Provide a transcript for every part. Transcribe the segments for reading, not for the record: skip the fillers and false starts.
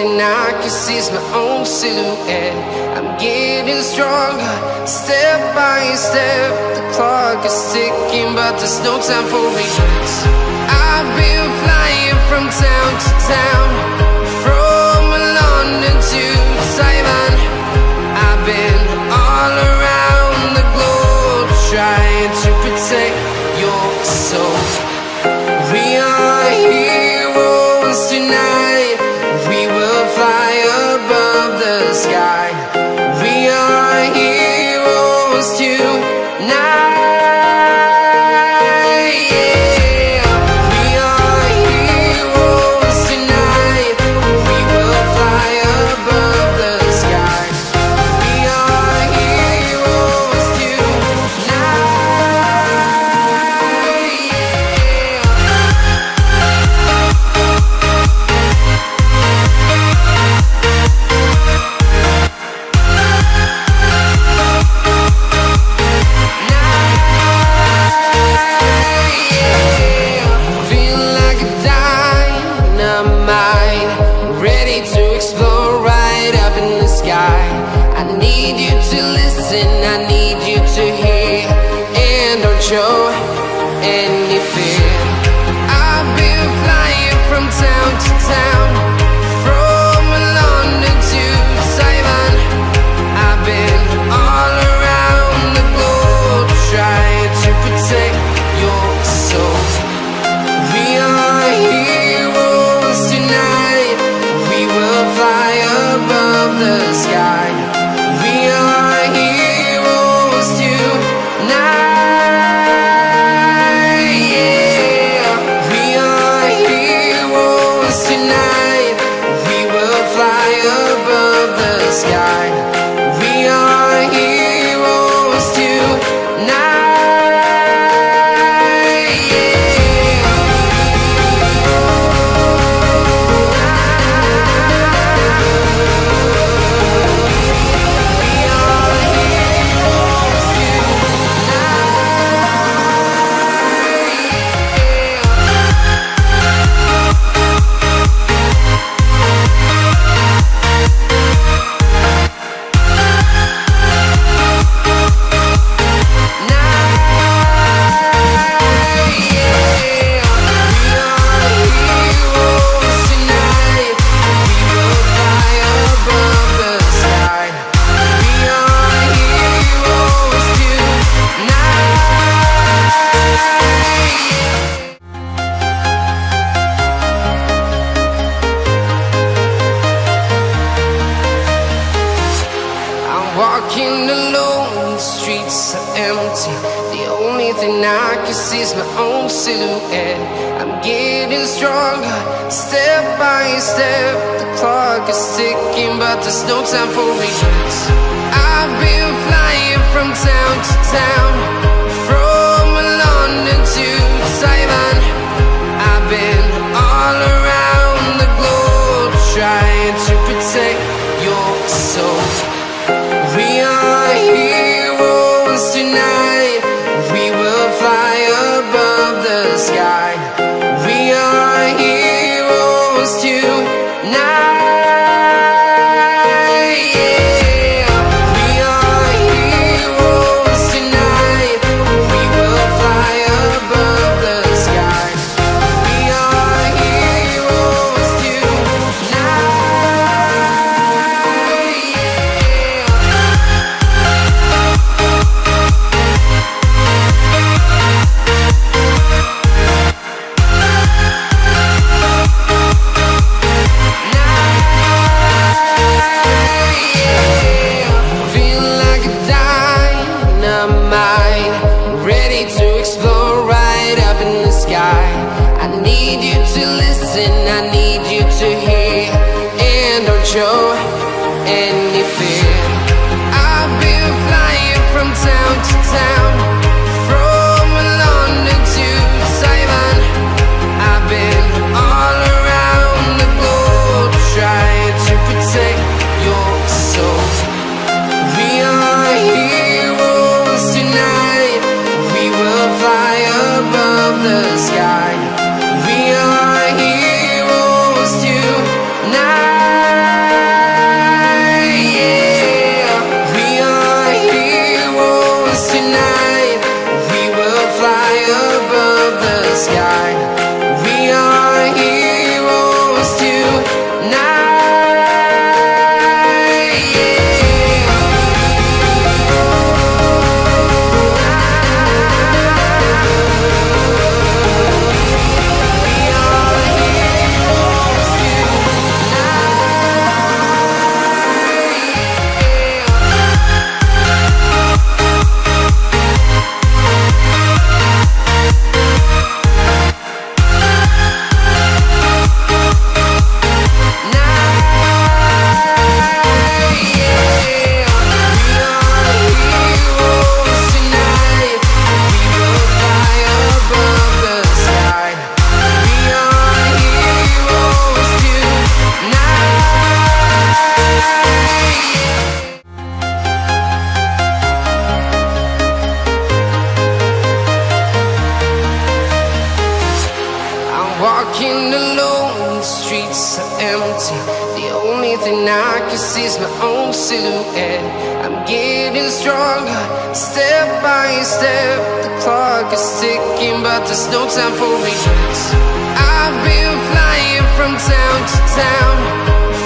thing I can see is my own silhouette. I'm getting stronger, step by step. The clock is ticking, but there's no time for regrets. I've been flying from town to town, from London to Taiwan. I've been all around the globe, trying to protect your soul. We are heroes tonight. We will fly above the sky. We are heroes tonight. Show any fear. I've been flying from town to town, from London to Taiwan. I've been all around the globe, trying to protect your soul. We are heroes tonight. We will fly above the sky. We are heroes tonight. Sky. We are heroes tonight. Walking alone, the streets are empty. The only thing I can see is my own silhouette. I'm getting stronger, step by step. The clock is ticking, but there's no time for regrets. I've been flying from town to town, from London to Taiwan. I've been all around the globe, trying to protect your soul. We are heroes tonight. We will fly above the sky. We are heroes tonight. We are heroes tonight. We will fly above the sky. We are heroes tonight. I need you to listen, I need you to hear, and don't show any fear. I've been flying from town to town, from London to Taiwan. I've been all around the globe, trying to protect your soul. We are heroes tonight. We will fly above the sky. We are heroes tonight. thing I can see is my own silhouette. I'm getting stronger, step by step. The clock is ticking, but there's no time for regrets. I've been flying from town to town,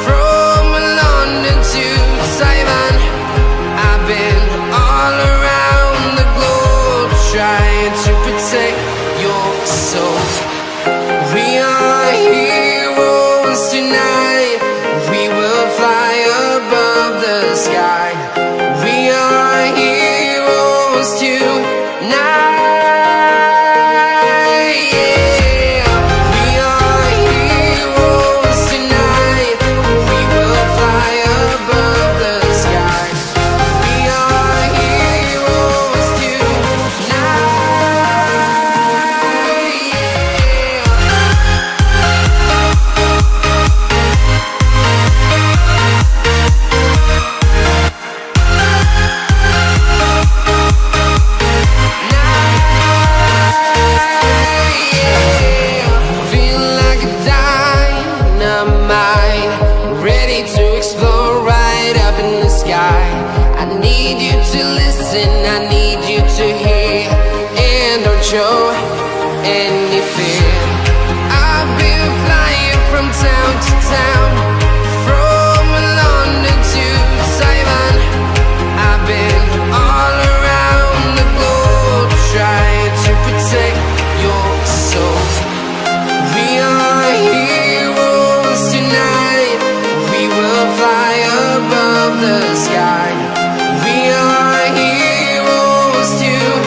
from London to Taiwan. I've been all around the globe, trying to protect your soul. We are heroes tonight. We will fly above the sky. We are heroes tonight. Show any fear. I've been flying from town to town, from London to Taiwan. I've been all around the globe, trying to protect your soul. We are heroes tonight. We will fly above the sky. We are heroes tonight.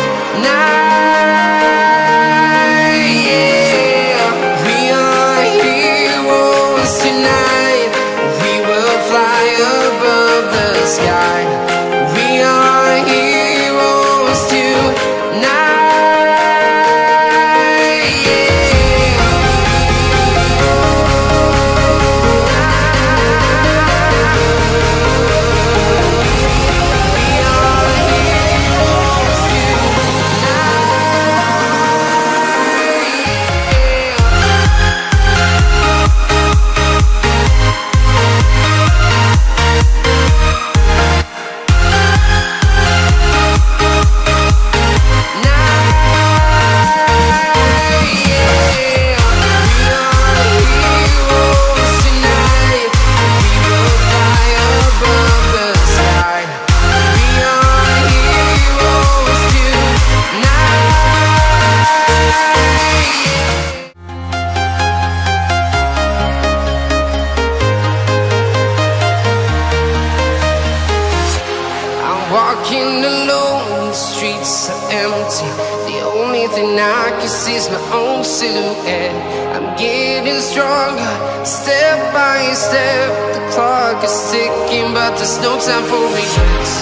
Walking alone, the streets are empty. The only thing I can see is my own silhouette. I'm getting stronger, step by step. The clock is ticking, but there's no time for regrets.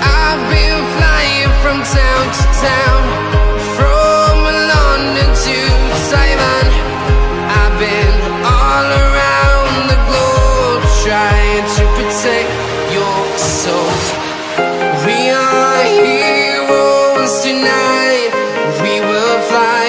I've been flying from town to town, from London to Taiwan. I've been all around the globe, trying to protect your soul. We are heroes tonight. We will fly